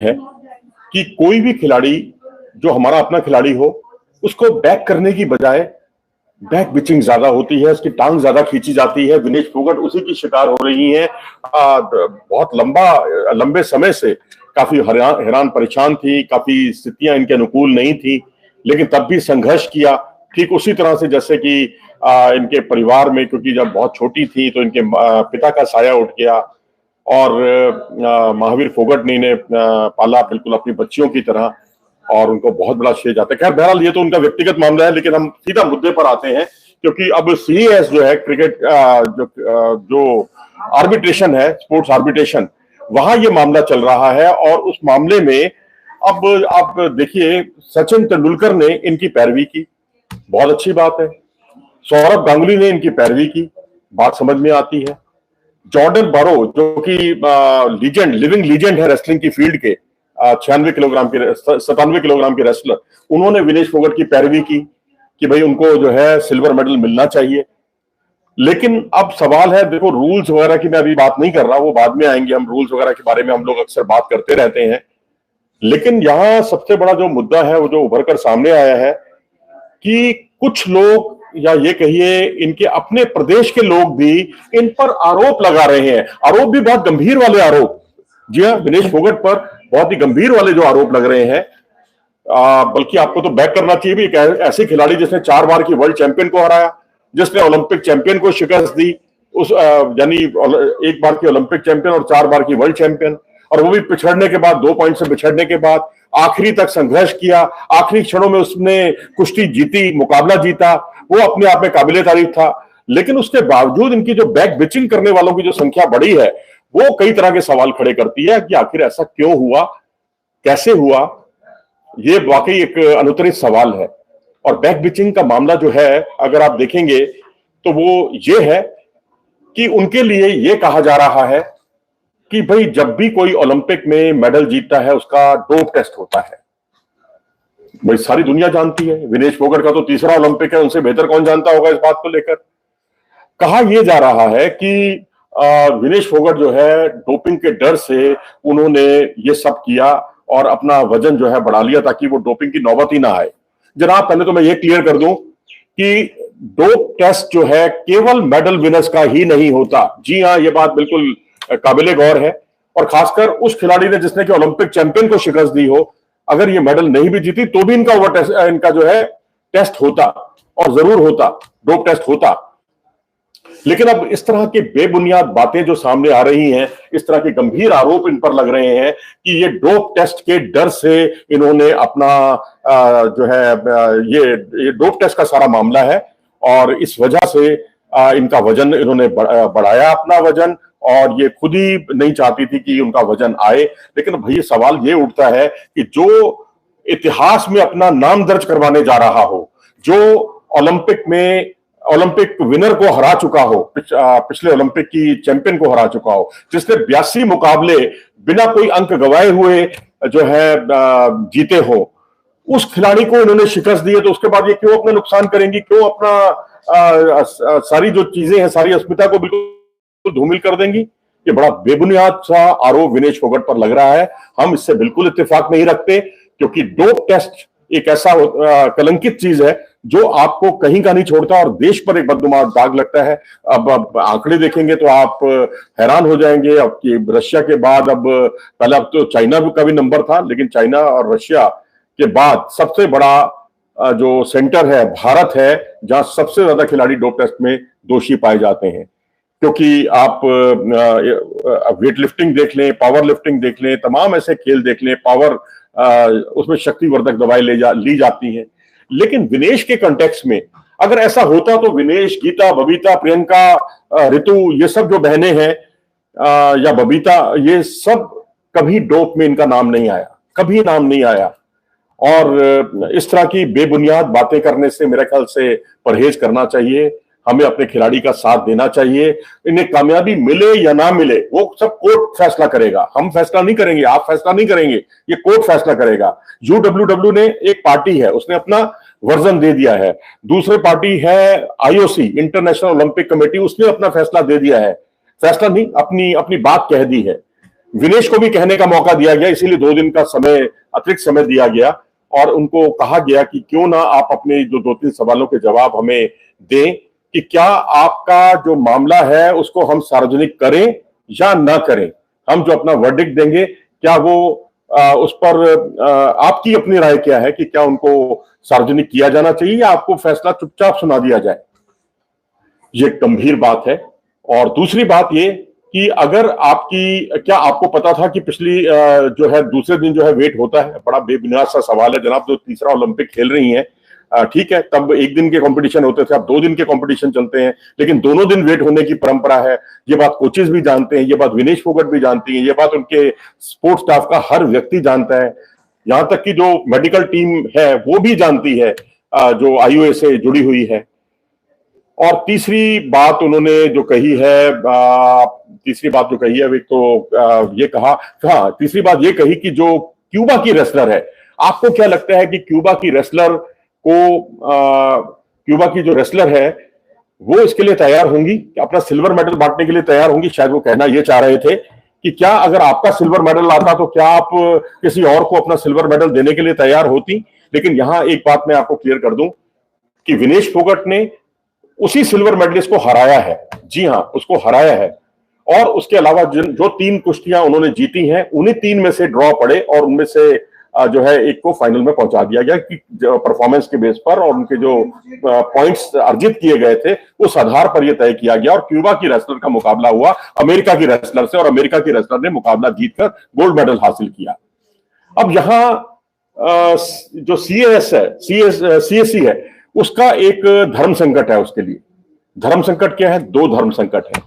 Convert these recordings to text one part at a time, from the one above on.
है कि कोई भी खिलाड़ी जो हमारा अपना खिलाड़ी हो, उसको बैक करने की बजाय बैक पिचिंग ज्यादा होती है, उसकी टांग ज्यादा खींची जाती है। विनेश फोगट उसी की शिकार हो रही हैं। बहुत लंबे समय से काफी हैरान परेशान थी, काफी स्थितियां इनके अनुकूल नहीं थी, लेकिन तब भी संघर्ष किया। ठीक उसी तरह से जैसे कि इनके परिवार में, क्योंकि जब बहुत छोटी थी तो इनके पिता का साया उठ गया और महावीर फोगट ने इन्हें पाला बिल्कुल अपनी बच्चियों की तरह, और उनको बहुत बड़ा श्रेय जाता है। खैर बहरहाल ये तो उनका व्यक्तिगत मामला है, लेकिन हम सीधा मुद्दे पर आते हैं, क्योंकि अब सीएस जो है क्रिकेट जो आर्बिट्रेशन है, स्पोर्ट्स आर्बिट्रेशन, वहां ये मामला चल रहा है। और उस मामले में अब आप देखिए, सचिन तेंदुलकर ने इनकी पैरवी की, बहुत अच्छी बात है। सौरभ गांगुली ने इनकी पैरवी की, बात समझ में आती है। जॉर्डन बारो जो कि लीजेंड, लिविंग लीजेंड है रेसलिंग की फील्ड के, 97 किलोग्राम के रेसलर, उन्होंने विनेश फोगट की पैरवी की कि भाई उनको जो है सिल्वर मेडल मिलना चाहिए। लेकिन अब सवाल है, देखो रूल्स वगैरह की मैं अभी बात नहीं कर रहा, वो बाद में आएंगे, हम रूल्स वगैरह के बारे में हम लोग अक्सर बात करते रहते हैं। लेकिन यहां सबसे बड़ा जो मुद्दा है, वो जो उभर कर सामने आया है कि कुछ लोग, या ये कहिए इनके अपने प्रदेश के लोग भी इन पर आरोप लगा रहे हैं। आरोप भी बहुत गंभीर वाले आरोप, जी हाँ, विनेश फोगट पर बहुत ही गंभीर वाले जो आरोप लग रहे हैं। बल्कि आपको तो बैक करना चाहिए भी, ऐसे खिलाड़ी जिसने 4 बार की वर्ल्ड चैंपियन को हराया, जिसने ओलंपिक चैंपियन को शिकस्त दी, उस यानी 1 बार की ओलंपिक चैंपियन और 4 बार की वर्ल्ड चैंपियन, और वो भी पिछड़ने के बाद, 2 पॉइंट से पिछड़ने के बाद आखिरी तक संघर्ष किया, आखिरी क्षणों में उसने कुश्ती जीती, मुकाबला जीता, वो अपने आप में काबिले तारीफ था। लेकिन उसके बावजूद इनकी जो बैक बिचिंग करने वालों की जो संख्या बढ़ी है, वो कई तरह के सवाल खड़े करती है कि आखिर ऐसा क्यों हुआ, कैसे हुआ। ये वाकई एक अनुत्तरित सवाल है। और बैक बिचिंग का मामला जो है, अगर आप देखेंगे तो वो ये है कि उनके लिए ये कहा जा रहा है कि भाई जब भी कोई ओलंपिक में मेडल जीतता है, उसका डोप टेस्ट होता है। भाई सारी दुनिया जानती है, विनेश फोगट का तो तीसरा ओलंपिक है, उनसे बेहतर कौन जानता होगा इस बात को लेकर। कहा यह जा रहा है कि विनेश फोगट जो है डोपिंग के डर से उन्होंने ये सब किया और अपना वजन जो है बढ़ा लिया, ताकि वो डोपिंग की नौबत ही ना आए। जनाब, पहले तो मैं ये क्लियर कर दूं कि डोप टेस्ट जो है केवल मेडल विनर्स का ही नहीं होता। जी हाँ, ये बात बिल्कुल काबिले गौर है। और खासकर उस खिलाड़ी ने जिसने कि ओलंपिक चैंपियन को शिकस्त दी हो, अगर ये मेडल नहीं भी जीती तो भी इनका जो है टेस्ट होता, और जरूर होता, डोप टेस्ट होता। लेकिन अब इस तरह की बेबुनियाद बातें जो सामने आ रही हैं, इस तरह के गंभीर आरोप इन पर लग रहे हैं कि ये डोप टेस्ट के डर से इन्होंने अपना जो है ये डोप टेस्ट का सारा मामला है, और इस वजह से इनका वजन इन्होंने बढ़ाया, अपना वजन, और ये खुद ही नहीं चाहती थी कि उनका वजन आए। लेकिन भाई सवाल ये उठता है कि जो इतिहास में अपना नाम दर्ज करवाने जा रहा हो, जो ओलंपिक विनर को हरा चुका हो, पिछले ओलंपिक की चैंपियन को हरा चुका हो, जिसने 82 मुकाबले बिना कोई अंक गवाए हुए जो है जीते हो, उस खिलाड़ी को इन्होंने शिकस्त दी है, तो उसके बाद ये क्यों अपना नुकसान करेंगी, क्यों अपना सारी जो चीजें हैं, सारी अस्मिता को बिल्कुल धूमिल कर देंगी। ये बड़ा बेबुनियाद सा आरोप विनेश फोगट पर लग रहा है। हम इससे बिल्कुल इत्तेफाक नहीं रखते, क्योंकि डोप टेस्ट एक ऐसा कलंकित चीज है जो आपको कहीं का नहीं छोड़ता, और देश पर एक बदनुमा दाग लगता है। अब आंकड़े देखेंगे तो आप हैरान हो जाएंगे। अब रशिया के बाद, पहले अब तो चाइना का भी नंबर था, लेकिन चाइना और रशिया के बाद सबसे बड़ा जो सेंटर है भारत है, जहां सबसे ज्यादा खिलाड़ी डोप टेस्ट में दोषी पाए जाते हैं। क्योंकि आप वेट लिफ्टिंग देख लें, पावर लिफ्टिंग देख लें, तमाम ऐसे खेल देख लें, पावर उसमें शक्तिवर्धक दवाई ली जाती हैं। लेकिन विनेश के कॉन्टेक्स्ट में अगर ऐसा होता तो विनेश, गीता, बबीता, प्रियंका, ऋतु, ये सब जो बहनें हैं, या बबीता, ये सब कभी डोप में इनका नाम नहीं आया, कभी नाम नहीं आया। और इस तरह की बेबुनियाद बातें करने से मेरे ख्याल से परहेज करना चाहिए। हमें अपने खिलाड़ी का साथ देना चाहिए। इन्हें कामयाबी मिले या ना मिले, वो सब कोर्ट फैसला करेगा। हम फैसला नहीं करेंगे, आप फैसला नहीं करेंगे, ये कोर्ट फैसला करेगा। यूडब्ल्यूडब्ल्यू ने एक पार्टी है, उसने अपना वर्जन दे दिया है। दूसरी पार्टी है आईओसी, इंटरनेशनल ओलंपिक कमेटी, उसने अपना फैसला दे दिया है। फैसला नहीं, अपनी बात कह दी है। विनेश को भी कहने का मौका दिया गया, इसीलिए 2 दिन का समय, अतिरिक्त समय दिया गया और उनको कहा गया कि क्यों ना आप अपने जो 2-3 सवालों के जवाब हमें दें कि क्या आपका जो मामला है उसको हम सार्वजनिक करें या ना करें। हम जो अपना वर्डिक्ट देंगे, क्या वो उस पर आपकी अपनी राय क्या है कि क्या उनको सार्वजनिक किया जाना चाहिए या आपको फैसला चुपचाप सुना दिया जाए। ये गंभीर बात है। और दूसरी बात ये कि अगर क्या आपको पता था कि पिछली जो है दूसरे दिन जो है वेट होता है। बड़ा बेबुनियाद सा सवाल है जनाब, जो तीसरा ओलंपिक खेल रही हैं, ठीक है, तब 1 दिन के कंपटीशन होते थे, अब 2 दिन के कंपटीशन चलते हैं, लेकिन दोनों दिन वेट होने की परंपरा है। ये बात कोचेस भी जानते हैं, ये बात विनेश फोगट भी जानती है, ये बात उनके स्पोर्ट्स स्टाफ का हर व्यक्ति जानता है, यहां तक कि जो मेडिकल टीम है वो भी जानती है, जो आईओए से जुड़ी हुई है। और तीसरी बात उन्होंने जो कही है, तीसरी बात जो कही है, तो ये कहा, हाँ, तीसरी बात ये कही कि जो क्यूबा की रेसलर है, आपको क्या लगता है कि क्यूबा की रेसलर को क्यूबा की जो रेसलर है वो इसके लिए तैयार होंगी, अपना सिल्वर मेडल बांटने के लिए तैयार होंगी। शायद वो कहना ये चाह रहे थे कि क्या अगर आपका सिल्वर मेडल आता तो क्या आप किसी और को अपना सिल्वर मेडल देने के लिए तैयार होती। लेकिन यहां एक बात मैं आपको क्लियर कर दूं कि विनेश फोगट ने उसी सिल्वर मेडलिस्ट को हराया है। जी हां, उसको हराया है। और उसके अलावा जो 3 कुश्तियां उन्होंने जीती हैं, उन्हीं 3 में से ड्रॉ पड़े और उनमें से जो है एक को फाइनल में पहुंचा दिया गया कि परफॉर्मेंस के बेस पर और उनके जो पॉइंट्स अर्जित किए गए थे उस आधार पर यह तय किया गया। और क्यूबा की रेसलर का मुकाबला हुआ अमेरिका की रेसलर से और अमेरिका की रेसलर ने मुकाबला जीतकर गोल्ड मेडल हासिल किया। अब यहां जो सीएससी है उसका एक धर्म संकट है। उसके लिए धर्म संकट क्या है? 2 धर्म संकट है।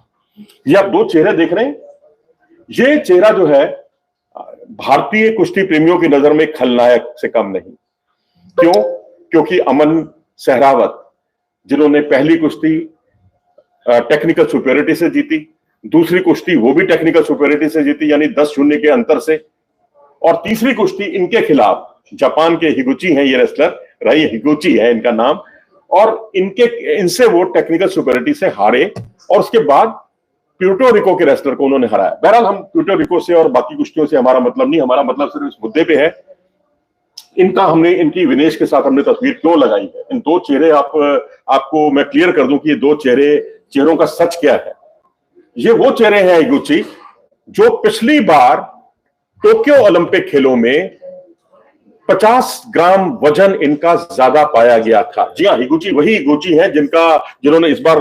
ये आप 2 चेहरे देख रहे हैं। ये चेहरा जो है भारतीय कुश्ती प्रेमियों की नजर में खलनायक से कम नहीं। क्यों? क्योंकि अमन सहरावत, जिन्होंने पहली कुश्ती टेक्निकल सुपेरिटी से जीती, दूसरी कुश्ती वो भी टेक्निकल सुपेरिटी से जीती, यानी 10-0 के अंतर से, और तीसरी कुश्ती इनके खिलाफ जापान के हिगुची हैं, ये रेसलर रही हिगुची है इनका नाम, और इनसे वो टेक्निकल सुपेरिटी से हारे और उसके बाद प्यूर्टो रिको के रेसलर को उन्होंने हराया। बहरहाल हम प्यूर्टो रिको से और बाकी कुश्तियों से हमारा मतलब नहीं, हमारा मतलब सिर्फ इस मुद्दे पे है। इनकी विनेश के साथ हमने तस्वीर क्यों लगाई है। इन 2 चेहरे आपको मैं क्लियर कर दूं कि ये 2 चेहरों का सच क्या है। ये वो चेहरे हैं हिगुची जो पिछली बार टोक्यो ओलंपिक खेलों में 50 ग्राम वजन इनका ज्यादा पाया गया था। जी हाँ, हिगुची वही हिगुची है जिन्होंने इस बार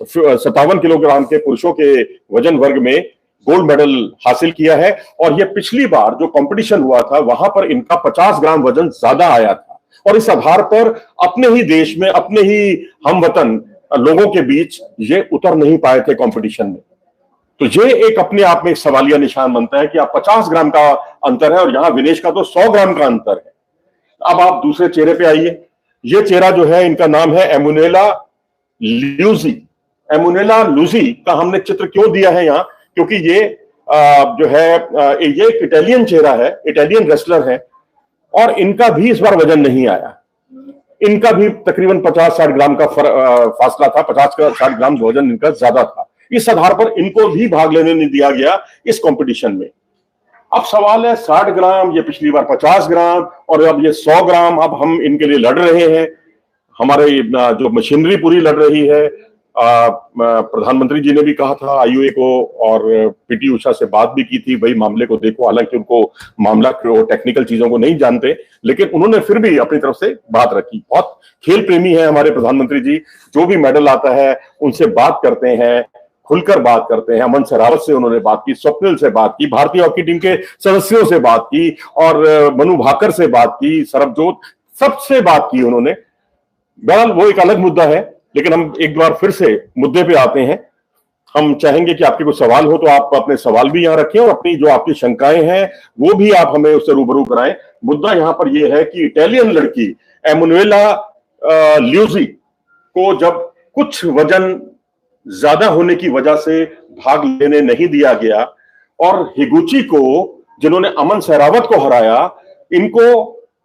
57 किलोग्राम के पुरुषों के वजन वर्ग में गोल्ड मेडल हासिल किया है। और यह पिछली बार जो कंपटीशन हुआ था वहां पर इनका 50 ग्राम वजन ज्यादा आया था और इस आधार पर अपने ही देश में, अपने ही हमवतन लोगों के बीच ये उतर नहीं पाए थे कंपटीशन में। तो ये एक अपने आप में एक सवालिया निशान बनता है कि आप 50 ग्राम का अंतर है और यहां विनेश का तो 100 ग्राम का अंतर है। अब आप दूसरे चेहरे पे आइए। ये चेहरा जो है, इनका नाम है एमुनेला ल्यूजी। एमुनेला लूजी का हमने चित्र क्यों दिया है यहां? क्योंकि ये जो है ये एक इटालियन चेहरा है, इटालियन रेसलर है और इनका भी इस बार वजन नहीं आया। इनका भी तकरीबन 50-60 ग्राम का फासला था, 50-60 ग्राम वजन इनका ज्यादा था। इस आधार पर इनको भी भाग लेने नहीं दिया गया इस कंपटीशन में। अब सवाल है 60 ग्राम, ये पिछली बार 50 ग्राम और अब ये 100 ग्राम। अब हम इनके लिए लड़ रहे हैं, हमारे जो मशीनरी पूरी लड़ रही है। प्रधानमंत्री जी ने भी कहा था आईओए को और पीटी उषा से बात भी की थी, भाई मामले को देखो। हालांकि उनको मामला टेक्निकल चीजों को नहीं जानते, लेकिन उन्होंने फिर भी अपनी तरफ से बात रखी। बहुत खेल प्रेमी है हमारे प्रधानमंत्री जी, जो भी मेडल आता है उनसे बात करते हैं, खुलकर बात करते हैं। अमन सहरावत से उन्होंने बात की, स्वप्निल से बात की, भारतीय हॉकी टीम के सदस्यों से बात की और मनु भाकर से बात की, सरबजोत, सबसे बात की उन्होंने। बहरहाल वो एक अलग मुद्दा है, लेकिन हम एक बार फिर से मुद्दे पे आते हैं। हम चाहेंगे कि आपके कुछ सवाल हो तो आप अपने सवाल भी यहां रखें और अपनी जो आपकी शंकाएं हैं वो भी आप हमें उससे रूबरू कराएं। मुद्दा यहां पर यह है कि इटालियन लड़की एमुनुएला ल्यूजी को जब कुछ वजन ज्यादा होने की वजह से भाग लेने नहीं दिया गया और हिगुची को, जिन्होंने अमन सहरावत को हराया, इनको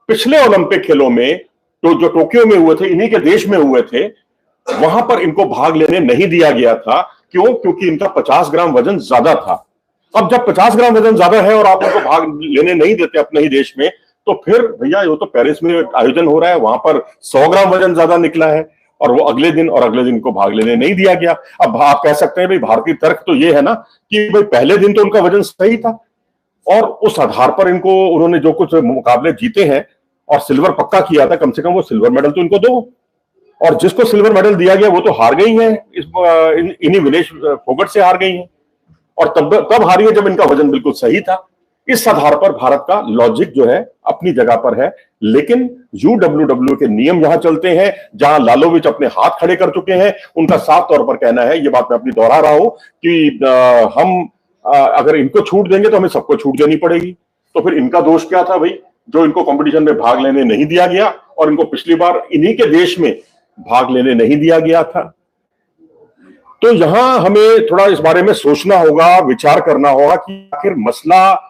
पिछले ओलंपिक खेलों में तो जो टोक्यो में हुए थे, इन्हीं के देश में हुए थे, वहां पर इनको भाग लेने नहीं दिया गया था। क्यों? क्योंकि इनका 50 ग्राम वजन ज्यादा था। अब जब 50 ग्राम वजन ज्यादा है और आप उनको भाग लेने नहीं देते अपने ही देश में, तो फिर भैया वो तो पेरिस में आयोजन हो रहा है, वहां पर 100 ग्राम वजन ज्यादा निकला है और वो अगले दिन को भाग लेने नहीं दिया गया। अब आप कह सकते हैं भाई भारतीय तर्क तो ये है ना कि भाई पहले दिन तो उनका वजन सही था और उस आधार पर इनको उन्होंने जो कुछ मुकाबले जीते हैं और सिल्वर पक्का किया था, कम से कम वो सिल्वर मेडल तो इनको दो। और जिसको सिल्वर मेडल दिया गया वो तो हार गई है, इन्हीं विनेश फोगट से हार गई है और तब हारी है जब इनका वजन बिल्कुल सही था। इस आधार पर भारत का लॉजिक जो है अपनी जगह पर है, लेकिन यूडब्ल्यूडब्ल्यू के नियम यहां चलते हैं, जहां लालोविच अपने हाथ खड़े कर चुके हैं। उनका साफ तौर पर कहना है, ये बात मैं अपनी दोहरा रहा हूं कि हम अगर इनको छूट देंगे तो हमें सबको छूट देनी पड़ेगी। तो फिर इनका दोष क्या था भाई, जो इनको कंपटीशन में भाग लेने नहीं दिया गया और इनको पिछली बार इन्हीं के देश में भाग लेने नहीं दिया गया था। तो यहां हमें थोड़ा इस बारे में सोचना होगा, विचार करना होगा कि आखिर मसला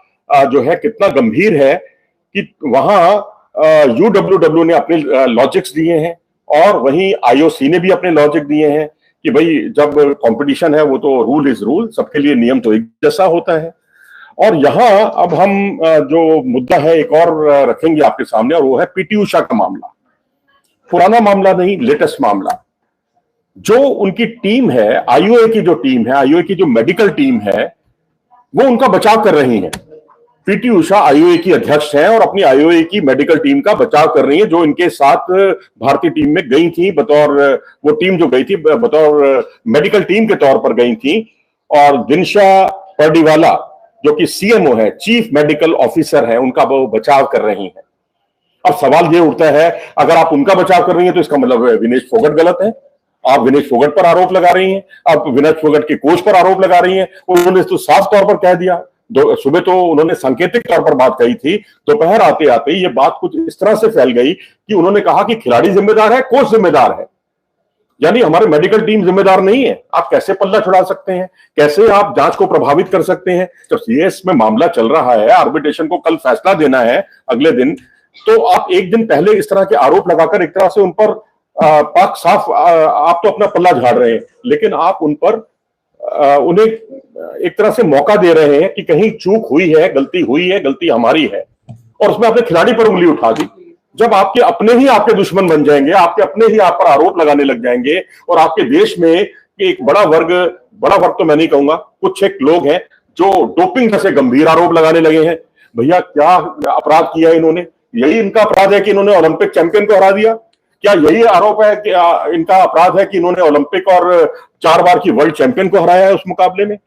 जो है कितना गंभीर है कि वहां यूडब्ल्यूडब्ल्यू ने अपने लॉजिक्स दिए हैं और वहीं आईओसी ने भी अपने लॉजिक दिए हैं कि भाई जब कंपटीशन है वो तो रूल इज रूल, सबके लिए नियम तो एक जैसा होता है। और यहां अब हम जो मुद्दा है एक और रखेंगे आपके सामने, और वो है पीटी उषा का मामला। पुराना मामला नहीं, लेटेस्ट मामला। जो उनकी टीम है, आईओए की जो टीम है, आईओए की जो मेडिकल टीम है, वो उनका बचाव कर रही है। पीटी उषा आईओए की अध्यक्ष हैं और अपनी आईओए की मेडिकल टीम का बचाव कर रही है, जो इनके साथ भारतीय टीम में गई थी बतौर, वो टीम जो गई थी बतौर मेडिकल टीम के तौर पर गई थी। और दिनशा पर्डीवाला जो कि सीएमओ है, चीफ मेडिकल ऑफिसर है, उनका वो बचाव कर रही है। अब सवाल ये उठता है, अगर आप उनका बचाव कर रही हैं तो इसका मतलब विनेश फोगट गलत है। आप विनेश फोगट पर आरोप लगा रही हैं, आप विनेश फोगट के कोच पर आरोप लगा रही हैं। उन्होंने तो साफ तौर पर कह दिया, सुबह तो उन्होंने सांकेतिक तौर पर बात कही थी, दोपहर आते आते ये बात कुछ इस तरह से फैल गई कि उन्होंने कहा कि खिलाड़ी जिम्मेदार है, कोच जिम्मेदार है, यानी हमारे मेडिकल टीम जिम्मेदार नहीं है। आप कैसे पल्ला छुड़ा सकते हैं, कैसे आप जांच को प्रभावित कर सकते हैं? जब सीएस में मामला चल रहा है, आर्बिट्रेशन को कल फैसला देना है अगले दिन, तो आप एक दिन पहले इस तरह के आरोप लगाकर एक तरह से उन पर पाक साफ, आप तो अपना पल्ला झाड़ रहे हैं, लेकिन आप उन पर उन्हें एक तरह से मौका दे रहे हैं कि कहीं चूक हुई है, गलती हमारी है, और उसमें अपने खिलाड़ी पर उंगली उठा दी। जब आपके अपने ही आपके दुश्मन बन जाएंगे, आपके अपने ही आप पर आरोप लगाने लग जाएंगे, और आपके देश में एक बड़ा वर्ग तो मैं नहीं कहूंगा, कुछ एक लोग हैं जो डोपिंग जैसे गंभीर आरोप लगाने लगे हैं। भैया क्या अपराध किया इन्होंने? यही इनका अपराध है कि इन्होंने ओलंपिक चैंपियन को हरा दिया? क्या यही आरोप है कि इनका अपराध है कि इन्होंने ओलंपिक और 4 बार की वर्ल्ड चैंपियन को हराया है उस मुकाबले में?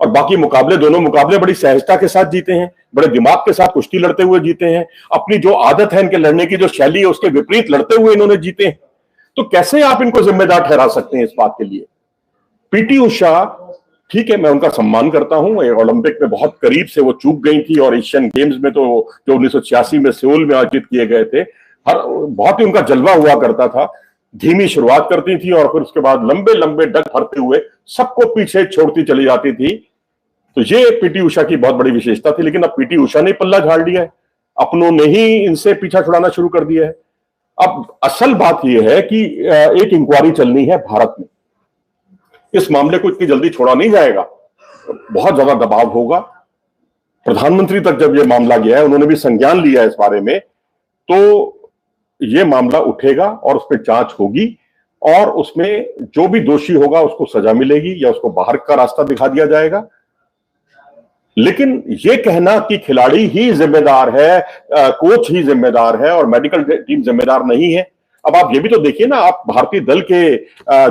और बाकी मुकाबले, दोनों मुकाबले बड़ी सहजता के साथ जीते हैं, बड़े दिमाग के साथ कुश्ती लड़ते हुए जीते हैं, अपनी जो आदत है इनके लड़ने की, जो शैली है, उसके विपरीत लड़ते हुए इन्होंने जीते हैं। तो कैसे आप इनको जिम्मेदार ठहरा सकते हैं इस बात के लिए? पीटी उषा, ठीक है, मैं उनका सम्मान करता हूं, ओलंपिक में बहुत करीब से वो चूक गई थी, और एशियन गेम्स में तो जो 1986 में सियोल में आयोजित किए गए थे, बहुत ही उनका जलवा हुआ करता था। धीमी शुरुआत करती थी और फिर उसके बाद लंबे लंबे डग भरते हुए सबको पीछे छोड़ती चली जाती थी। तो ये पीटी उषा की बहुत बड़ी विशेषता थी। लेकिन अब पीटी उषा ने पल्ला झाड़ लिया है, अपनों ने ही इनसे पीछा छुड़ाना शुरू कर दिया है। अब असल बात यह है कि एक इंक्वायरी चलनी है भारत में, इस मामले को इतनी जल्दी छोड़ा नहीं जाएगा, बहुत ज्यादा दबाव होगा। प्रधानमंत्री तक जब यह मामला गया है, उन्होंने भी संज्ञान लिया है इस बारे में, तो यह मामला उठेगा और उस पर जांच होगी, और उसमें जो भी दोषी होगा उसको सजा मिलेगी या उसको बाहर का रास्ता दिखा दिया जाएगा। लेकिन यह कहना कि खिलाड़ी ही जिम्मेदार है, कोच ही जिम्मेदार है और मेडिकल टीम जिम्मेदार नहीं है। अब आप ये भी तो देखिए ना, आप भारतीय दल के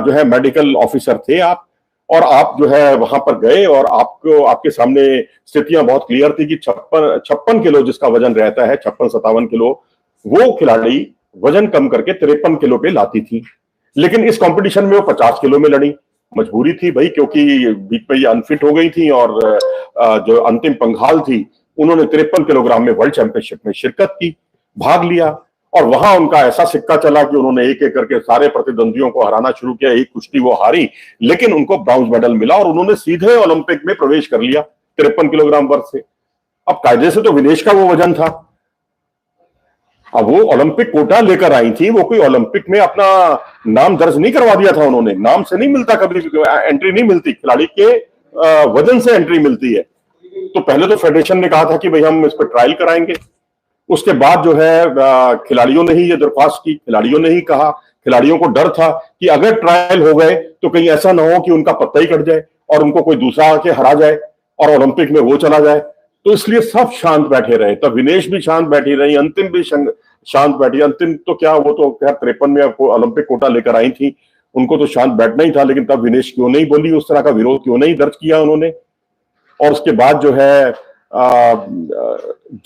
जो है मेडिकल ऑफिसर थे आप, और आप जो है वहां पर गए और आपको, आपके सामने स्थितियां बहुत क्लियर थी कि 56 किलो जिसका वजन रहता है, 56-57 किलो, वो खिलाड़ी वजन कम करके 53 किलो पे लाती थी। लेकिन इस कंपटीशन में वो 50 किलो में लड़ी, मजबूरी थी भाई, क्योंकि बीच में ये अनफिट हो गई थी, और जो अंतिम पंघाल थी उन्होंने 53 किलोग्राम में वर्ल्ड चैंपियनशिप में शिरकत की, भाग लिया, और वहां उनका ऐसा सिक्का चला कि उन्होंने एक एक करके सारे प्रतिद्वंदियों को हराना शुरू किया। एक कुश्ती वो हारी, लेकिन उनको ब्रॉन्ज मेडल मिला और उन्होंने सीधे ओलंपिक में प्रवेश कर लिया 53 किलोग्राम वर्ग से। अब कायदे से तो विनेश का वो वजन था, अब वो ओलंपिक कोटा लेकर आई थी, वो कोई ओलंपिक में अपना नाम दर्ज नहीं करवा दिया था उन्होंने। नाम से नहीं मिलता, कभी एंट्री नहीं मिलती, खिलाड़ी के वजन से एंट्री मिलती है। तो पहले तो फेडरेशन ने कहा था कि भाई हम इस पर ट्रायल कराएंगे, उसके बाद जो है खिलाड़ियों ने ही ये दरख्वास्त की, खिलाड़ियों ने ही कहा, खिलाड़ियों को डर था कि अगर ट्रायल हो गए तो कहीं ऐसा ना हो कि उनका पत्ता ही कट जाए और उनको कोई दूसरा आके हरा जाए और ओलंपिक में वो चला जाए। तो इसलिए सब शांत बैठे रहे, तब विनेश भी शांत बैठी रही, अंतिम भी शांत बैठी। अंतिम तो क्या, वो तो खैर 53 में ओलंपिक कोटा लेकर आई थी, उनको तो शांत बैठना ही था, लेकिन तब विनेश क्यों नहीं बोली, उस तरह का विरोध क्यों नहीं दर्ज किया उन्होंने। और उसके बाद जो है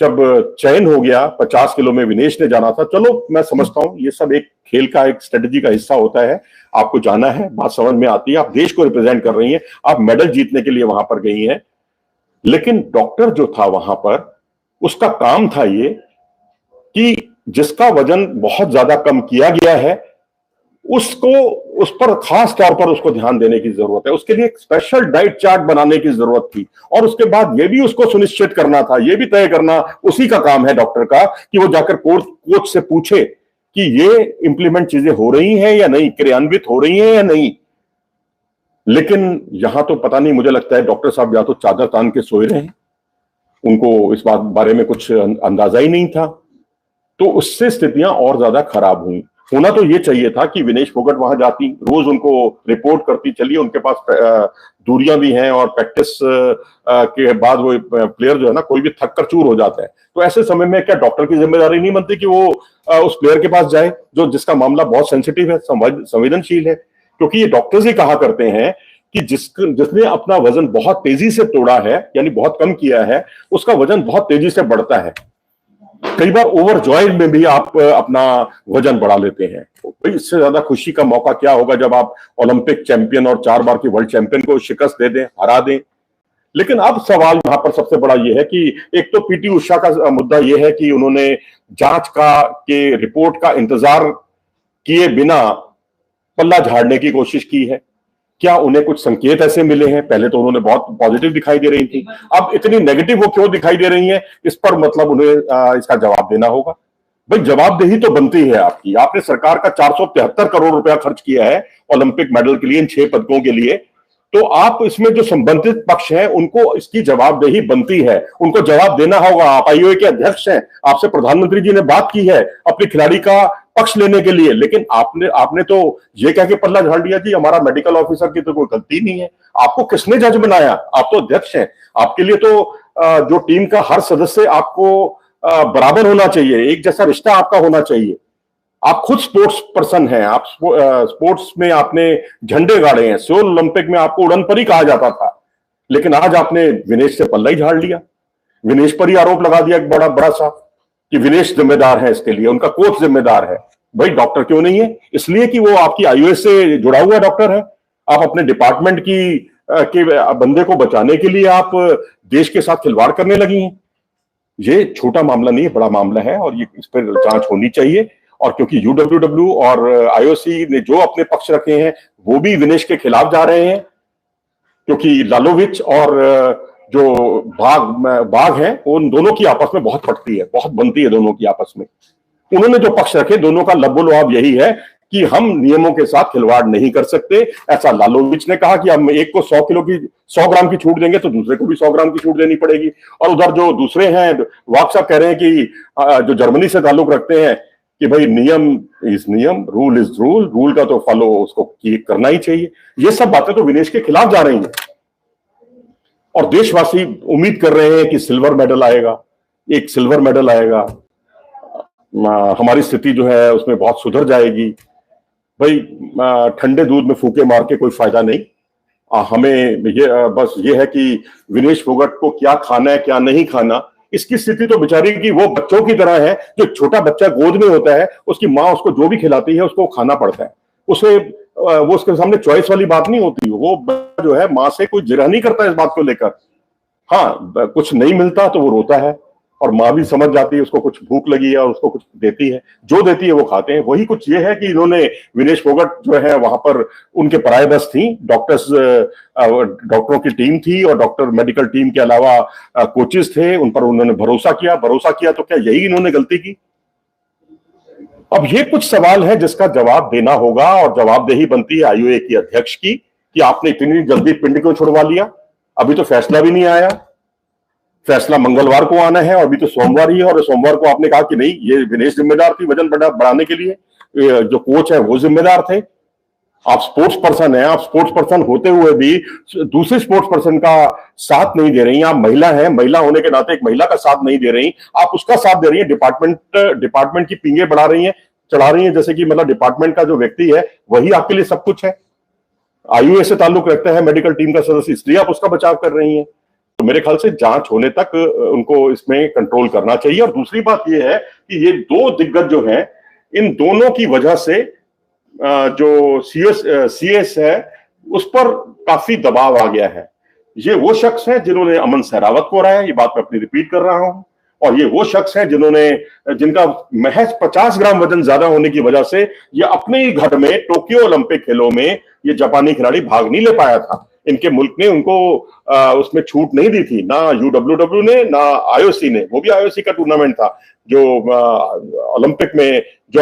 जब चयन हो गया, 50 किलो में विनेश ने जाना था, चलो मैं समझता हूं ये सब एक खेल का, एक स्ट्रेटजी का हिस्सा होता है, आपको जाना है, बात समझ में आती है, आप देश को रिप्रेजेंट कर रही हैं, आप मेडल जीतने के लिए वहां पर गई हैं। लेकिन डॉक्टर जो था वहां पर, उसका काम था ये कि जिसका वजन बहुत ज्यादा कम किया गया है उसको, उस पर खास तौर पर उसको ध्यान देने की जरूरत है, उसके लिए एक स्पेशल डाइट चार्ट बनाने की जरूरत थी। और उसके बाद ये भी उसको सुनिश्चित करना था, ये भी तय करना उसी का काम है डॉक्टर का, कि वो जाकर कोच से पूछे कि ये इंप्लीमेंट चीजें हो रही हैं या नहीं, क्रियान्वित हो रही हैं या नहीं। लेकिन यहां तो पता नहीं, मुझे लगता है डॉक्टर साहब या तो चादर तान के सोए रहे, उनको इस बारे में कुछ अंदाजा ही नहीं था, तो उससे स्थितियां और ज्यादा खराब हुई। होना तो ये चाहिए था कि विनेश फोगट वहां जाती, रोज उनको रिपोर्ट करती, चलिए उनके पास दूरियां भी हैं और प्रैक्टिस के बाद वो प्लेयर जो है ना, कोई भी थक कर चूर हो जाता है, तो ऐसे समय में क्या डॉक्टर की जिम्मेदारी नहीं बनती कि वो उस प्लेयर के पास जाए जो जिसका मामला बहुत सेंसिटिव है, संवेदनशील है। क्योंकि ये डॉक्टर्स ही कहा करते हैं कि जिसने अपना वजन बहुत तेजी से तोड़ा है, यानी बहुत कम किया है, उसका वजन बहुत तेजी से बढ़ता है। कई बार ओवर जॉय में भी आप अपना वजन बढ़ा लेते हैं। तो इससे ज्यादा खुशी का मौका क्या होगा जब आप ओलंपिक चैंपियन और 4 बार के वर्ल्ड चैंपियन को शिकस्त दे दें, हरा दें। लेकिन अब सवाल यहां पर सबसे बड़ा यह है कि एक तो पीटी उषा का मुद्दा यह है कि उन्होंने जांच के रिपोर्ट का इंतजार किए बिना पल्ला झाड़ने की कोशिश की है। क्या उन्हें कुछ संकेत ऐसे मिले हैं? पहले तो उन्होंने बहुत पॉजिटिव दिखाई दे रही थी, अब इतनी नेगेटिव वो क्यों दिखाई दे रही हैं, इस पर मतलब उन्हें इसका जवाब देना होगा। भाई जवाबदेही तो बनती है आपकी, आपने सरकार का 473 करोड़ रुपया खर्च किया है ओलंपिक मेडल के लिए, इन 6 पदकों के लिए, तो आप इसमें जो संबंधित पक्ष हैं उनको इसकी जवाबदेही बनती है, उनको जवाब देना होगा। आप आईओए के अध्यक्ष हैं, आपसे प्रधानमंत्री जी ने बात की है अपने खिलाड़ी का पक्ष लेने के लिए, लेकिन आपने तो ये कह के पल्ला झाड़ दिया जी हमारा मेडिकल ऑफिसर की तो कोई गलती नहीं है। आपको किसने जज बनाया? आप तो अध्यक्ष हैं, आपके लिए तो जो टीम का हर सदस्य आपको बराबर होना चाहिए, एक जैसा रिश्ता आपका होना चाहिए। आप खुद स्पोर्ट्स पर्सन हैं, आप स्पोर्ट्स में आपने झंडे गाड़े हैं, सियोल ओलंपिक में आपको उड़नपरी कहा जाता था, लेकिन आज आपने विनेश से पल्ला ही झाड़ लिया, विनेश पर ही आरोप लगा दिया एक बड़ा बड़ा सा कि विनेश जिम्मेदार है इसके लिए, उनका कोच जिम्मेदार है। भाई डॉक्टर क्यों नहीं है? इसलिए कि वो आपकी आईओए से जुड़ा हुआ डॉक्टर है। आप अपने डिपार्टमेंट के बंदे को बचाने के लिए आप देश के साथ खिलवाड़ करने लगी हैं। ये छोटा मामला नहीं है, बड़ा मामला है और ये इस पर जांच होनी चाहिए। और क्योंकि यूडब्ल्यूडब्ल्यू और आईओसी ने जो अपने पक्ष रखे हैं वो भी विनेश के खिलाफ जा रहे हैं, क्योंकि लालोविच और जो बाघ है उन दोनों की आपस में बहुत पटती है, बहुत बनती है दोनों की आपस में। उन्होंने जो पक्ष रखे दोनों का लबोलुआब यही है कि हम नियमों के साथ खिलवाड़ नहीं कर सकते। ऐसा लालोविच ने कहा कि हम एक को 100 ग्राम की छूट देंगे तो दूसरे को भी 100 ग्राम की छूट देनी पड़ेगी। और उधर जो दूसरे हैं वाक साहब कह रहे हैं कि जो जर्मनी से ताल्लुक रखते हैं कि भाई नियम इज नियम, रूल इज रूल, रूल का तो फॉलो उसको करना ही चाहिए। ये सब बातें तो विनेश के खिलाफ जा रही हैं और देशवासी उम्मीद कर रहे हैं कि सिल्वर मेडल आएगा, एक सिल्वर मेडल आएगा, हमारी स्थिति जो है उसमें बहुत सुधर जाएगी। भाई ठंडे दूध में फूके मार के कोई फायदा नहीं। हमें बस ये है कि विनेश फोगट को क्या खाना है क्या नहीं खाना, इसकी स्थिति तो बेचारी की वो बच्चों की तरह है। जो छोटा बच्चा गोद में होता है उसकी माँ उसको जो भी खिलाती है उसको खाना पड़ता है, उसे वो उसके सामने चॉइस वाली बात नहीं होती। वो जो है माँ से कोई जिरह नहीं करता इस बात को लेकर। हाँ कुछ नहीं मिलता तो वो रोता है और माँ भी समझ जाती है उसको कुछ भूख लगी है और उसको कुछ देती है, जो देती है वो खाते हैं। वही कुछ ये है कि इन्होंने विनेश फोगट जो है वहां पर उनके पराये बस थी, डॉक्टरों की टीम थी और डॉक्टर मेडिकल टीम के अलावा कोचेस थे, उन पर उन्होंने भरोसा किया तो क्या यही इन्होंने गलती की? अब ये कुछ सवाल है जिसका जवाब देना होगा और जवाबदेही बनती है आईओए की अध्यक्ष की कि आपने इतनी जल्दी पिंड क्यों छुड़वा लिया, अभी तो फैसला भी नहीं आया। फैसला मंगलवार को आना है और अभी तो सोमवार ही है, और सोमवार को आपने कहा कि नहीं, ये विनेश जिम्मेदार थी वजन बढ़ाने के लिए, जो कोच है वो जिम्मेदार थे। आप स्पोर्ट्स पर्सन हैं, आप स्पोर्ट्स पर्सन होते हुए भी दूसरे स्पोर्ट्स पर्सन का साथ नहीं दे रही हैं। आप महिला हैं, महिला होने के नाते एक महिला का साथ नहीं दे रही, आप उसका साथ दे रही हैं। डिपार्टमेंट की पींगे बढ़ा रही हैं, चढ़ा रही हैं, जैसे कि मतलब डिपार्टमेंट का जो व्यक्ति है वही आपके लिए सब कुछ है। आईयूए से ताल्लुक रखता है, मेडिकल टीम का सदस्य, इसलिए आप उसका बचाव कर रही हैं। तो मेरे ख्याल से जांच होने तक उनको इसमें कंट्रोल करना चाहिए। और दूसरी बात यह है कि ये दो दिग्गज जो हैं, इन दोनों की वजह से जो सीएस है उस पर काफी दबाव आ गया है। ये वो शख्स हैं जिन्होंने अमन सहरावत को हराया, ये बात मैं अपनी रिपीट कर रहा हूं, और ये वो शख्स हैं जिनका महज 50 ग्राम वजन ज्यादा होने की वजह से ये अपने ही घर में टोक्यो ओलंपिक खेलों में ये जापानी खिलाड़ी भाग नहीं ले पाया था। इनके मुल्क ने उनको उसमें छूट नहीं दी थी, ना यूडब्ल्यूडब्ल्यू ने, ना आईओसी ने। वो भी आईओसी का टूर्नामेंट था जो ओलंपिक में, जो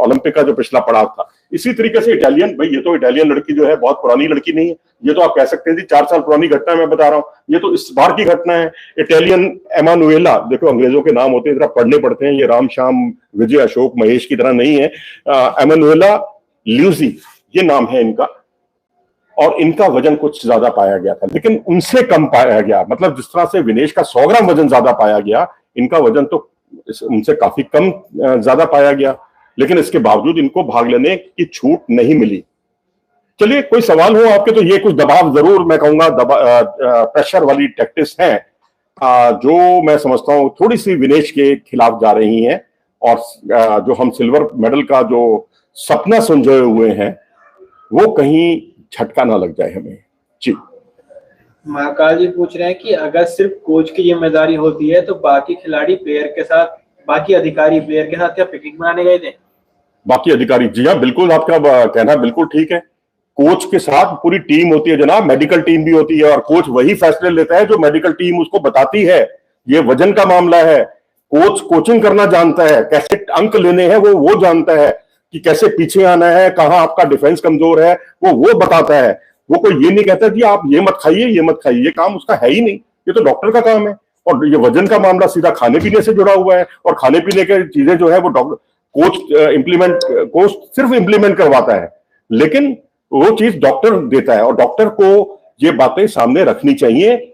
ओलंपिक का जो पिछला पड़ाव था। इसी तरीके से इटालियन, भाई ये तो इटालियन लड़की जो है बहुत पुरानी लड़की नहीं है, ये तो आप कह सकते हैं 4 साल पुरानी घटना मैं बता रहा हूं, ये तो इस बार की घटना है। इटालियन एमानुएला, देखो अंग्रेजों के नाम होते हैं, जरा पढ़ने पड़ते हैं, ये राम श्याम विजय अशोक महेश की तरह नहीं है। एमानुएला ल्यूजी ये नाम है इनका, और इनका वजन कुछ ज्यादा पाया गया था, लेकिन उनसे कम पाया गया। मतलब जिस तरह से विनेश का 100 ग्राम वजन ज्यादा पाया गया, इनका वजन तो उनसे काफी कम ज्यादा पाया गया, लेकिन इसके बावजूद इनको भाग लेने की छूट नहीं मिली। चलिए, कोई सवाल हो आपके तो ये कुछ दबाव जरूर, मैं कहूंगा प्रेशर वाली टैक्टिक्स हैं जो मैं समझता हूं थोड़ी सी विनेश के खिलाफ जा रही हैं, और जो हम सिल्वर मेडल का जो सपना संजोए हुए हैं वो कहीं झटका ना लग जाए हमें। जी, महाकाल जी पूछ रहे हैं कि अगर सिर्फ कोच की जिम्मेदारी होती है तो बाकी खिलाड़ी प्लेयर के साथ, बाकी अधिकारी प्लेयर के साथ क्या पिकनिक मनाने गए थे? बाकी अधिकारी, जी हाँ बिल्कुल, आपका कहना बिल्कुल ठीक है। कोच के साथ पूरी टीम होती है जनाब, मेडिकल टीम भी होती है, और कोच वही फैसले लेता है जो मेडिकल टीम उसको बताती है। ये वजन का मामला है, कोच कोचिंग करना जानता है, कैसे अंक लेने हैं वो जानता है, कि कैसे पीछे आना है, कहां आपका डिफेंस कमजोर है वो बताता है। वो कोई ये नहीं कहता कि आप ये मत खाइए, ये मत खाइए, ये काम उसका है ही नहीं, ये तो डॉक्टर का काम है। और ये वजन का मामला सीधा खाने पीने से जुड़ा हुआ है, और खाने पीने के चीजें जो है वो कोच सिर्फ इंप्लीमेंट करवाता है, लेकिन वो चीज डॉक्टर देता है, और डॉक्टर को ये बातें सामने रखनी चाहिए।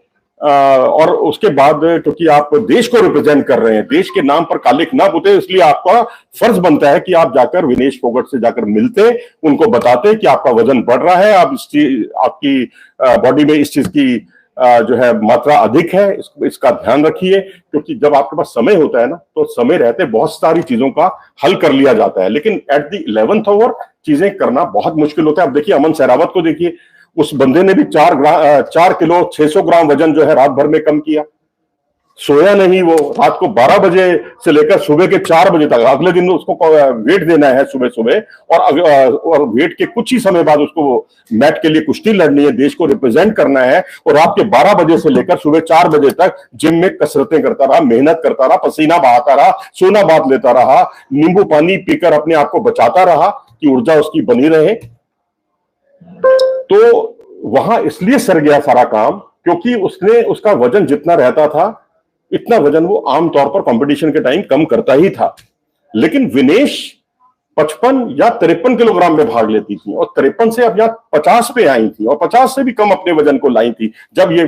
और उसके बाद, क्योंकि आप देश को रिप्रेजेंट कर रहे हैं, देश के नाम पर कालिक ना पुते, इसलिए आपका फर्ज बनता है कि आप जाकर विनेश फोगट से जाकर मिलते, उनको बताते कि आपका वजन बढ़ रहा है, आपकी बॉडी में इस चीज की जो है मात्रा अधिक है, इसका ध्यान रखिए। क्योंकि जब आपके पास समय होता है ना, तो समय रहते बहुत सारी चीजों का हल कर लिया जाता है, लेकिन एट द 11th आवर चीजें करना बहुत मुश्किल होता है। अब देखिए अमन सहरावत को देखिए, उस बंदे ने भी 4 किलो 600 ग्राम वजन जो है रात भर में कम किया, सोया नहीं। वो रात को 12 बजे से लेकर सुबह के 4 बजे तक, अगले दिन उसको वेट देना है सुबह सुबह, और वेट के कुछ ही समय बाद उसको मैट के लिए कुश्ती लड़नी है, देश को रिप्रेजेंट करना है, और रात के 12 बजे से लेकर सुबह 4 बजे तक जिम में कसरतें करता रहा, मेहनत करता रहा, पसीना बहाता रहा, सोना बात लेता रहा, नींबू पानी पीकर अपने आप को बचाता रहा कि ऊर्जा उसकी बनी रहे। तो वहां इसलिए सर गया सारा काम, क्योंकि उसका वजन जितना रहता था, इतना वजन वो आमतौर पर कंपटीशन के टाइम कम करता ही था। लेकिन विनेश 55 या 53 किलोग्राम में भाग लेती थी, और 53 से अब यहाँ 50 पे आई थी, और 50 से भी कम अपने वजन को लाई थी जब ये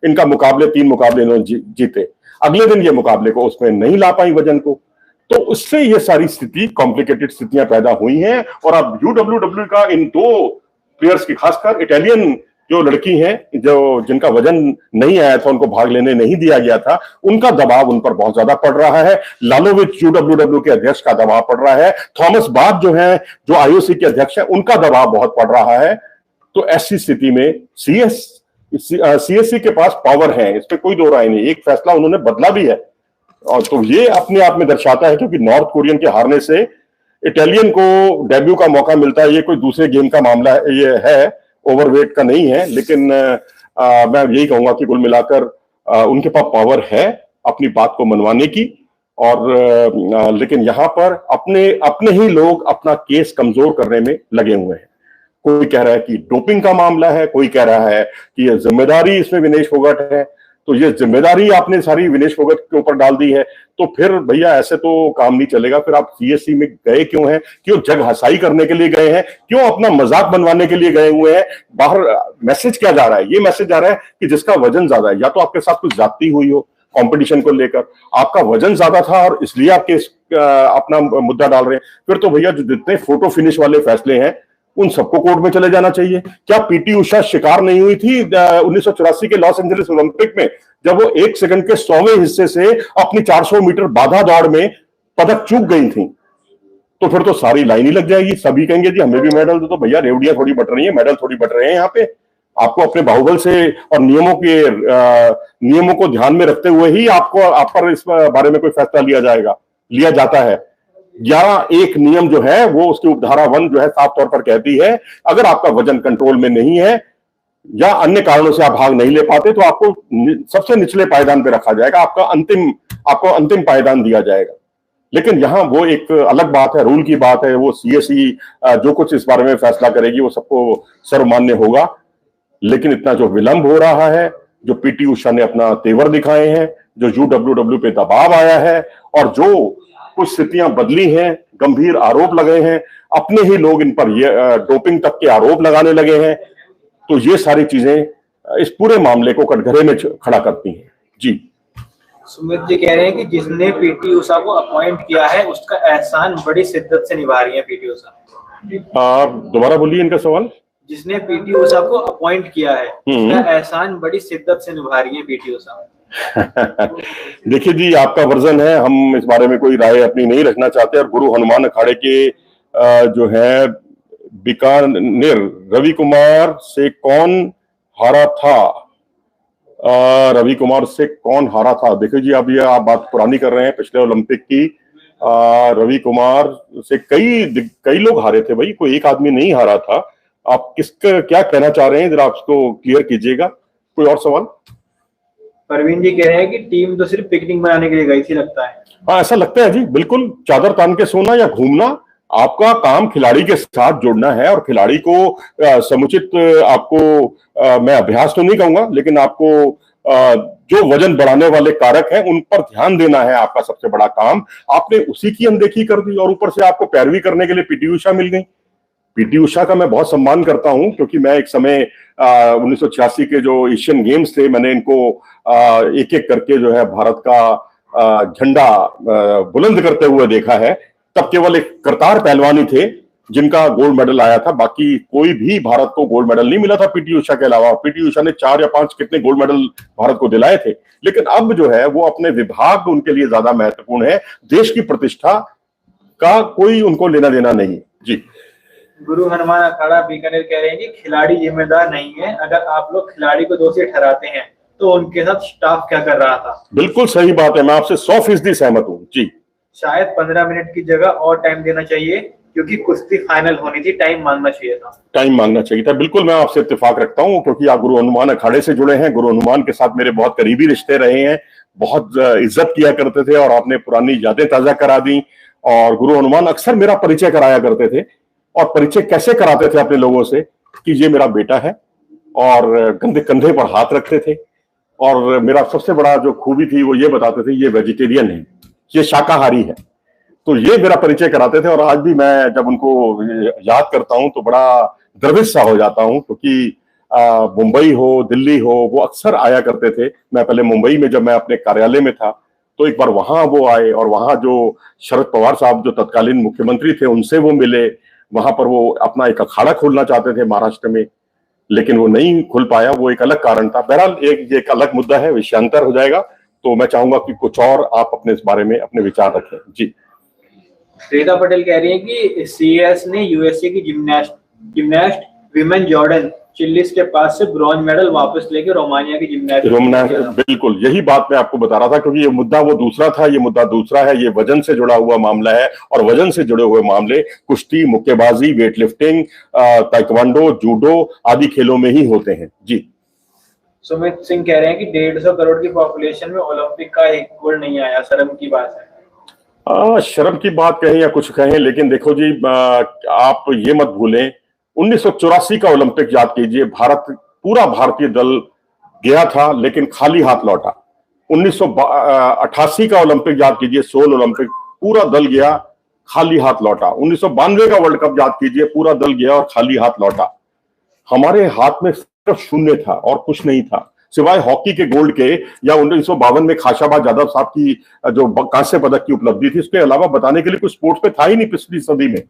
इनका मुकाबले 3 मुकाबले इन्होंने जीते। अगले दिन ये मुकाबले को उसमें नहीं ला पाई वजन को, तो उससे ये सारी स्थिति, कॉम्प्लिकेटेड स्थितियां पैदा हुई हैं। और अब यूडब्ल्यूडब्ल्यू का इन 2 प्लेयर्स की, खासकर इटालियन जो लड़की हैं, जिनका वजन नहीं आया था, उनको भाग लेने नहीं दिया गया था, उनका दबाव उन पर बहुत ज्यादा पड़ रहा है। लालोविच यूडब्ल्यूडब्ल्यू के अध्यक्ष का दबाव पड़ रहा है, थॉमस बाथ जो है, जो आईओसी के अध्यक्ष है, उनका दबाव बहुत पड़ रहा है। तो ऐसी स्थिति में सीएससी के पास पावर है, इस पर कोई दो राय नहीं। एक फैसला उन्होंने बदला भी है, और तो ये अपने आप में दर्शाता है, क्योंकि नॉर्थ कोरियन के हारने से इटालियन को डेब्यू का मौका मिलता है। ये कोई दूसरे गेम का मामला है, ये है ओवरवेट का नहीं है, लेकिन मैं यही कहूंगा कि कुल मिलाकर उनके पास पावर है अपनी बात को मनवाने की। और लेकिन यहां पर अपने ही लोग अपना केस कमजोर करने में लगे हुए हैं। कोई कह रहा है कि डोपिंग का मामला है, कोई कह रहा है कि ये जिम्मेदारी इसमें विनेश फोगट है। तो ये जिम्मेदारी आपने सारी विनेश फोगाट के ऊपर डाल दी है। तो फिर भैया ऐसे तो काम नहीं चलेगा। फिर आप सीएससी में गए क्यों हैं? क्यों जग हसाई करने के लिए गए हैं? क्यों अपना मजाक बनवाने के लिए गए हुए हैं? बाहर मैसेज क्या जा रहा है? ये मैसेज जा रहा है कि जिसका वजन ज्यादा है, या तो आपके साथ कुछ जाती हुई हो कंपटीशन को लेकर, आपका वजन ज्यादा था और इसलिए आपके अपना मुद्दा डाल रहे हैं। फिर तो भैया जो जितने फोटो फिनिश वाले फैसले हैं उन सबको कोर्ट में चले जाना चाहिए। क्या पीटी उषा शिकार नहीं हुई थी 1984 के लॉस एंजलिस ओलंपिक में, जब वो 1 सेकंड के 100वें हिस्से से अपनी 400 मीटर बाधा दौड़ में पदक चूक गई थी? तो फिर तो सारी लाइन ही लग जाएगी, सभी कहेंगे जी हमें भी मेडल दो। तो भैया रेवड़ियां थोड़ी बट रही है, मेडल थोड़ी बट रहे हैं यहाँ पे। आपको अपने बाहुबल से और नियमों को ध्यान में रखते हुए ही आपको आप पर इस बारे में कोई फैसला लिया जाता है। या एक नियम जो है वो उसकी उपधारा 1 जो है साफ तौर पर कहती है, अगर आपका वजन कंट्रोल में नहीं है या अन्य कारणों से आप भाग नहीं ले पाते तो आपको सबसे निचले पायदान पे रखा जाएगा, आपको अंतिम पायदान दिया जाएगा। लेकिन यहां वो एक अलग बात है, रूल की बात है। वो सीएसई जो कुछ इस बारे में फैसला करेगी वो सबको सर्वमान्य होगा। लेकिन इतना जो विलंब हो रहा है, जो पीटी उषा ने अपना तेवर दिखाए हैं, जो यूडब्ल्यूडब्ल्यू पे दबाव आया है और जो कुछ स्थितियां बदली हैं, गंभीर आरोप लगे हैं, अपने ही लोग इन पर ये डोपिंग तक के आरोप लगाने लगे हैं, तो ये सारी चीजें इस पूरे मामले को कटघरे में खड़ा करती हैं। जी सुमित जी कह रहे हैं कि जिसने पीटी उषा को अपॉइंट किया है उसका एहसान बड़ी शिद्दत से निभा रही है पीटी उषा। दोबारा बोलिए इनका सवाल। जिसने पीटी उषा को अपॉइंट किया है उसका एहसान बड़ी शिद्दत से निभा रही है पीटी उषा। देखिए जी, आपका वर्जन है, हम इस बारे में कोई राय अपनी नहीं रखना चाहते। और गुरु हनुमान अखाड़े के जो है बीकानेर रवि कुमार से कौन हारा था? रवि कुमार से कौन हारा था? देखिए जी, अब ये आप बात पुरानी कर रहे हैं, पिछले ओलंपिक की। रवि कुमार से कई लोग हारे थे भाई, कोई एक आदमी नहीं हारा था। आप किसका क्या कहना चाह रहे हैं, जरा आप इसको क्लियर कीजिएगा। कोई और सवाल? परवीन जी कह रहे हैं कि टीम तो सिर्फ पिकनिक मनाने के लिए गई थी लगता है। हाँ, ऐसा लगता है जी, बिल्कुल। चादर तान के सोना या घूमना, आपका काम खिलाड़ी के साथ जुड़ना है और खिलाड़ी को समुचित आपको मैं अभ्यास तो नहीं कहूंगा, लेकिन आपको जो वजन बढ़ाने वाले कारक हैं उन पर ध्यान देना है आपका सबसे बड़ा काम। आपने उसी की अनदेखी कर दी और ऊपर से आपको पैरवी करने के लिए पीटी उषा मिल गई। पीटी उषा का मैं बहुत सम्मान करता हूं, क्योंकि मैं एक समय 1986 के जो एशियन गेम्स थे, मैंने इनको एक एक करके जो है भारत का झंडा बुलंद करते हुए देखा है। तब केवल एक करतार पहलवान ही थे जिनका गोल्ड मेडल आया था, बाकी कोई भी भारत को गोल्ड मेडल नहीं मिला था पीटी उषा के अलावा। पीटी उषा ने 4 या 5 कितने गोल्ड मेडल भारत को दिलाए थे। लेकिन अब जो है वो अपने विभाग उनके लिए ज्यादा महत्वपूर्ण है, देश की प्रतिष्ठा का कोई उनको लेना देना नहीं। जी गुरु हनुमान अखाड़ा बीकानेर कह रहे हैं कि खिलाड़ी जिम्मेदार नहीं है, अगर आप लोग खिलाड़ी को दोषी ठहराते हैं तो उनके साथ स्टाफ क्या कर रहा था? बिल्कुल सही बात है, मैं आपसे 100% सहमत हूँ। जी शायद 15 मिनट की जगह और टाइम देना चाहिए, क्योंकि कुश्ती फाइनल होनी थी, टाइम मांगना चाहिए था। बिल्कुल मैं आपसे इत्तेफाक रखता हूँ, क्योंकि आप गुरु हनुमान अखाड़े से जुड़े हैं। गुरु हनुमान के साथ मेरे बहुत करीबी रिश्ते रहे हैं, बहुत इज्जत किया करते थे और आपने पुरानी यादें ताजा करा दी। और गुरु हनुमान अक्सर मेरा परिचय कराया करते थे, और परिचय कैसे कराते थे अपने लोगों से कि ये मेरा बेटा है, और कंधे पर हाथ रखते थे। और मेरा सबसे बड़ा जो खूबी थी वो ये बताते थे, ये वेजिटेरियन है, ये शाकाहारी है। तो ये मेरा परिचय कराते थे। और आज भी मैं जब उनको याद करता हूं तो बड़ा गर्वित सा हो जाता हूं, क्योंकि मुंबई हो दिल्ली हो वो अक्सर आया करते थे। मैं पहले मुंबई में जब मैं अपने कार्यालय में था तो एक बार वहां वो आए, और वहां जो शरद पवार साहब जो तत्कालीन मुख्यमंत्री थे उनसे वो मिले। वहां पर वो अपना एक अखाड़ा खोलना चाहते थे महाराष्ट्र में, लेकिन वो नहीं खुल पाया, वो एक अलग कारण था। बहरहाल एक अलग मुद्दा है, विषयांतर हो जाएगा। तो मैं चाहूंगा कि कुछ और आप अपने इस बारे में अपने विचार रखें। जी श्वेता पटेल कह रही है कि सीएस ने यूएसए की जिम्नास्ट विमेन जॉर्डन चिल्लिस के पास से ब्रॉन्ज मेडल वापस लेके रोमानिया की जिम्नास्ट। बिल्कुल यही बात मैं आपको बता रहा था, क्योंकि ये मुद्दा वो दूसरा था, ये मुद्दा दूसरा है। ये वजन से जुड़ा हुआ मामला है, और वजन से जुड़े हुए मामले कुश्ती, मुक्केबाजी, वेट लिफ्टिंग, ताइक्वांडो, जूडो आदि खेलों में ही होते हैं। जी सुमित सिंह कह रहे हैं कि 150 करोड़ की पॉपुलेशन में ओलंपिक का एक गोल्ड नहीं आया, शर्म की बात है। शर्म की बात कहें या कुछ कहें, लेकिन देखो जी, आप ये मत भूलें 1984 का ओलंपिक याद कीजिए। पूरा भारतीय दल गया था लेकिन खाली हाथ लौटा। 1988 का ओलंपिक याद कीजिए, सोल ओलंपिक, पूरा दल गया, खाली हाथ लौटा। 1992 का वर्ल्ड कप याद कीजिए, पूरा दल गया और खाली हाथ लौटा। हमारे हाथ में सिर्फ शून्य था और कुछ नहीं था सिवाय हॉकी के गोल्ड के, या 1952 में खाशाबाद यादव साहब की जो कांस्य पदक की उपलब्धि थी, उसके अलावा बताने के लिए कुछ स्पोर्ट्स में था ही नहीं पिछली सदी में।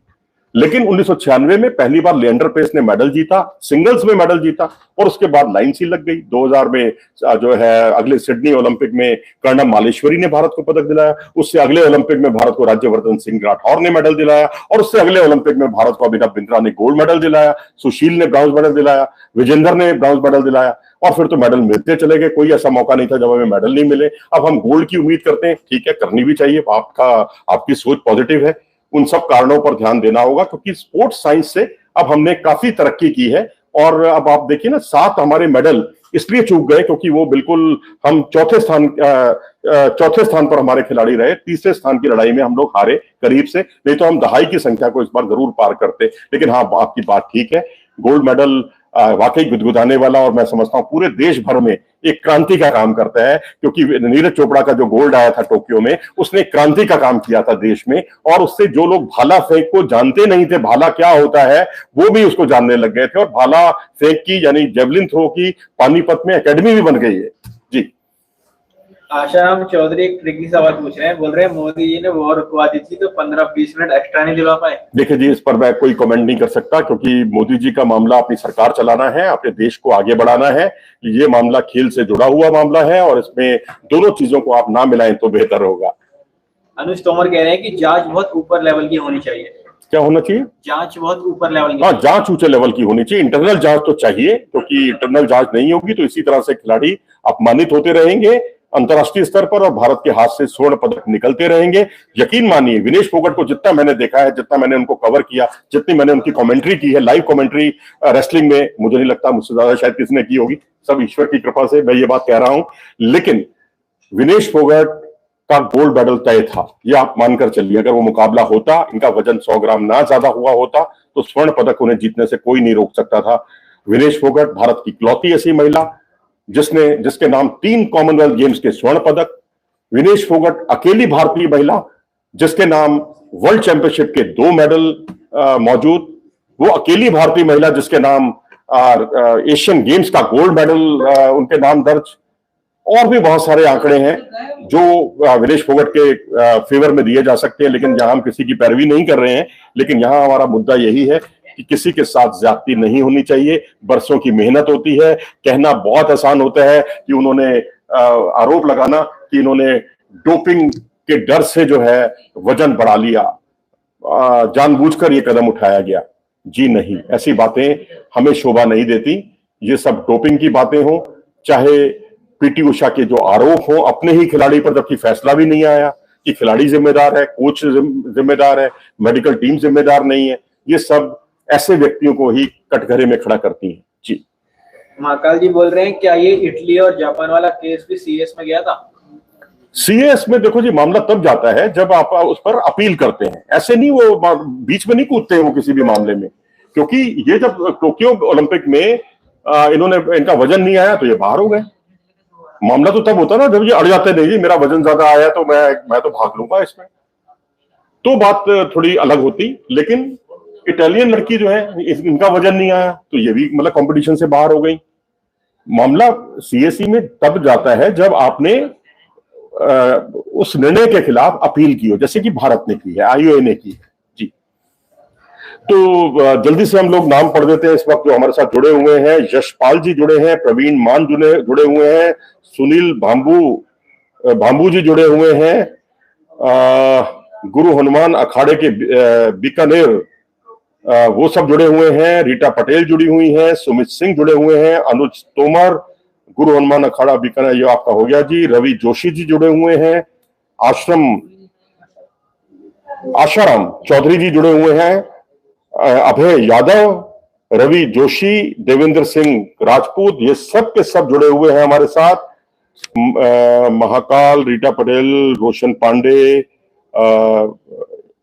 लेकिन 1996 में पहली बार लिएंडर पेस ने मेडल जीता, सिंगल्स में मेडल जीता, और उसके बाद लाइन सी लग गई। 2000 में जो है अगले सिडनी ओलंपिक में कर्णम मालेश्वरी ने भारत को पदक दिलाया, उससे अगले ओलंपिक में भारत को राज्यवर्धन सिंह राठौर ने मेडल दिलाया, और उससे अगले ओलंपिक में भारत को अभिनव बिंद्रा ने गोल्ड मेडल दिलाया, सुशील ने ब्रॉन्ज मेडल दिलाया, विजेंदर ने ब्रॉन्ज मेडल दिलाया, और फिर तो मेडल मिलते चले गए। कोई ऐसा मौका नहीं था जब हमें मेडल नहीं मिले। अब हम गोल्ड की उम्मीद करते हैं, ठीक है, करनी भी चाहिए, आपकी सोच पॉजिटिव है। उन सब कारणों पर ध्यान देना होगा क्योंकि स्पोर्ट्स साइंस से अब हमने काफी तरक्की की है। और अब आप देखिए ना, 7 हमारे मेडल इसलिए चूक गए क्योंकि वो बिल्कुल हम चौथे स्थान पर हमारे खिलाड़ी रहे। तीसरे स्थान की लड़ाई में हम लोग हारे करीब से, नहीं तो हम दहाई की संख्या को इस बार जरूर पार करते। लेकिन हाँ, आपकी बात ठीक है, गोल्ड मेडल वाकई गुदगुदाने वाला, और मैं समझता हूं पूरे देश भर में एक क्रांति का काम करता है, क्योंकि नीरज चोपड़ा का जो गोल्ड आया था टोक्यो में, उसने क्रांति का काम किया था देश में, और उससे जो लोग भाला फेंक को जानते नहीं थे, भाला क्या होता है, वो भी उसको जानने लग गए थे। और भाला फेंक की यानी जेवलिन थ्रो की पानीपत में एकेडमी भी बन गई है। जी, आशाराम चौधरी एक ट्रिकी सवाल पूछ रहे हैं, बोल रहे हैं मोदी जी ने वॉर रुकवा दी थी तो 15-20 मिनट एक्स्ट्रा नहीं दिलवा पाए। देखिए जी, इस पर मैं कोई कमेंट नहीं कर सकता क्योंकि मोदी जी का मामला अपनी सरकार चलाना है, अपने देश को आगे बढ़ाना है। ये मामला खेल से जुड़ा हुआ मामला है और इसमें दोनों चीजों को आप ना मिलाएं तो बेहतर होगा। अनुज तोमर कह रहे हैं कि जांच बहुत ऊपर लेवल की होनी चाहिए। क्या होना चाहिए? जांच बहुत ऊपर लेवल की। हाँ, जांच ऊंचे लेवल की होनी चाहिए। इंटरनल जांच तो चाहिए, क्योंकि इंटरनल जांच नहीं होगी तो इसी तरह से खिलाड़ी अपमानित होते रहेंगे अंतर्राष्ट्रीय स्तर पर, और भारत के हाथ से स्वर्ण पदक निकलते रहेंगे। यकीन मानिए, विनेश फोगट को जितना मैंने देखा है, जितना मैंने उनको कवर किया, जितनी मैंने उनकी कमेंट्री की है, लाइव कमेंट्री रेसलिंग में, मुझे नहीं लगता मुझसे ज्यादा शायद किसने की होगी। सब ईश्वर की कृपा से मैं ये बात कह रहा हूं। लेकिन विनेश फोगट का गोल्ड मेडल तय था, यह आप मानकर चलिए। अगर वो मुकाबला होता, इनका वजन 100 ग्राम ना ज्यादा हुआ होता, तो स्वर्ण पदक उन्हें जीतने से कोई नहीं रोक सकता था। विनेश फोगट भारत की इकलौती ऐसी महिला जिसके नाम 3 कॉमनवेल्थ गेम्स के स्वर्ण पदक। विनेश फोगट अकेली भारतीय महिला जिसके नाम वर्ल्ड चैंपियनशिप के 2 मेडल मौजूद। वो अकेली भारतीय महिला जिसके नाम एशियन गेम्स का गोल्ड मेडल उनके नाम दर्ज। और भी बहुत सारे आंकड़े हैं जो विनेश फोगट के फेवर में दिए जा सकते हैं, लेकिन यहां हम किसी की पैरवी नहीं कर रहे हैं। लेकिन यहां हमारा मुद्दा यही है कि किसी के साथ ज्यादती नहीं होनी चाहिए। बरसों की मेहनत होती है, कहना बहुत आसान होता है कि उन्होंने आरोप लगाना कि इन्होंने डोपिंग के डर से जो है वजन बढ़ा लिया, जानबूझकर ये कदम उठाया गया। जी नहीं, ऐसी बातें हमें शोभा नहीं देती। ये सब डोपिंग की बातें हों, चाहे पीटी उषा के जो आरोप हो अपने ही खिलाड़ी पर, जबकि फैसला भी नहीं आया कि खिलाड़ी जिम्मेदार है, कोच जिम्मेदार है, मेडिकल टीम जिम्मेदार नहीं है। ये सब ऐसे व्यक्तियों को ही कटघरे में खड़ा करती हैं। जी, महाकाल जी बोल रहे हैं, क्या ये इटली और जापान वाला केस भी सीएस में गया था? सीएस में देखो जी, मामला तब जाता है जब आप उस पर अपील करते हैं। ऐसे नहीं, वो बीच में नहीं कूदते हैं वो किसी भी मामले में। क्योंकि ये जब टोक्यो ओलंपिक में इनका वजन नहीं आया तो ये बाहर हो गए। मामला तो तब होता ना जब ये अड़ जाते, नहीं जी मेरा वजन ज्यादा आया तो मैं तो भाग लूंगा इसमें, तो बात थोड़ी अलग होती। लेकिन इटालियन लड़की जो है, इनका वजन नहीं आया तो ये भी मतलब कंपटीशन से बाहर हो गई। मामला सीएसई में तब जाता है जब आपने उस निर्णय के खिलाफ अपील की हो, जैसे कि भारत ने की है, आईओए ने की है। जी, तो जल्दी से हम लोग नाम पढ़ देते हैं इस वक्त जो हमारे साथ जुड़े हुए हैं। यशपाल जी जुड़े हैं, प्रवीण मान जुड़े हुए हैं, सुनील भांबू जी जुड़े हुए हैं, गुरु हनुमान अखाड़े के बीकानेर वो सब जुड़े हुए हैं, रीटा पटेल जुड़ी हुई हैं, सुमित सिंह जुड़े हुए हैं, अनुज तोमर, गुरु हनुमान अखाड़ा बीकानेर, ये आपका हो गया जी। रवि जोशी जी जुड़े हुए हैं, आशाराम चौधरी जी जुड़े हुए हैं, अभय यादव, रवि जोशी, देवेंद्र सिंह राजपूत, ये सब के सब जुड़े हुए हैं हमारे साथ। महाकाल, रीटा पटेल, रोशन पांडे,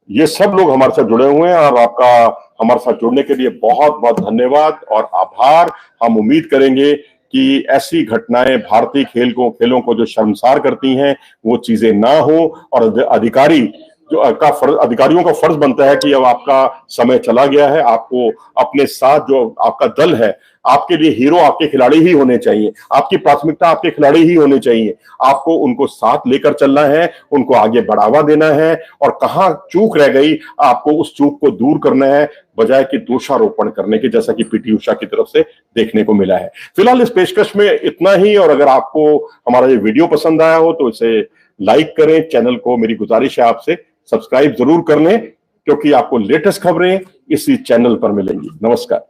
ये सब लोग हमारे साथ जुड़े हुए हैं। और आपका हमारे साथ जुड़ने के लिए बहुत बहुत धन्यवाद और आभार। हम उम्मीद करेंगे कि ऐसी घटनाएं भारतीय खेलों को जो शर्मसार करती हैं वो चीजें ना हो, और अधिकारियों का फर्ज बनता है कि अब आपका समय चला गया है, आपको अपने साथ जो आपका दल है, आपके लिए हीरो आपके खिलाड़ी ही होने चाहिए, आपकी प्राथमिकता आपके खिलाड़ी ही होने चाहिए। आपको उनको साथ लेकर चलना है, उनको आगे बढ़ावा देना है, और कहां चूक रह गई आपको उस चूक को दूर करना है, बजाय कि दोषारोपण करने के, जैसा कि पीटी उषा की तरफ से देखने को मिला है। फिलहाल इस पेशकश में इतना ही, और अगर आपको हमारा ये वीडियो पसंद आया हो तो इसे लाइक करें, चैनल को मेरी गुजारिश है आपसे सब्सक्राइब जरूर कर लें, क्योंकि आपको लेटेस्ट खबरें इसी चैनल पर मिलेंगी। नमस्कार।